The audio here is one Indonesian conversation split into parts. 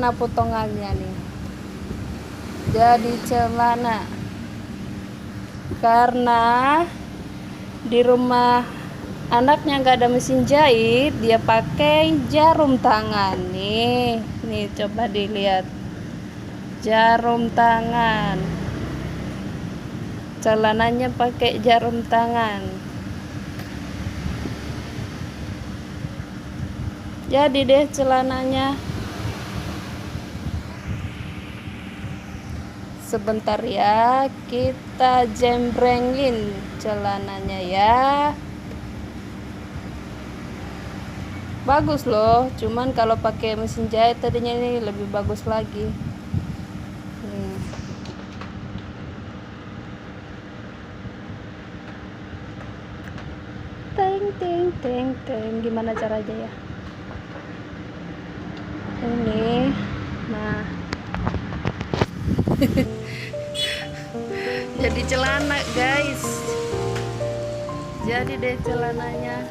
celana potongannya nih. Jadi celana, karena di rumah anaknya nggak ada mesin jahit, dia pakai jarum tangan nih. Nih coba dilihat, jarum tangan. Celananya pakai jarum tangan. Jadi deh celananya. Sebentar ya, kita jembrengin celananya ya. Bagus loh, cuman kalau pakai mesin jahit tadinya ini lebih bagus lagi. Teng teng teng teng, gimana caranya ya? Ini, nah. Jadi celana guys, jadi deh celananya.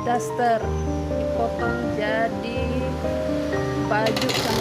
Daster dipotong jadi baju sama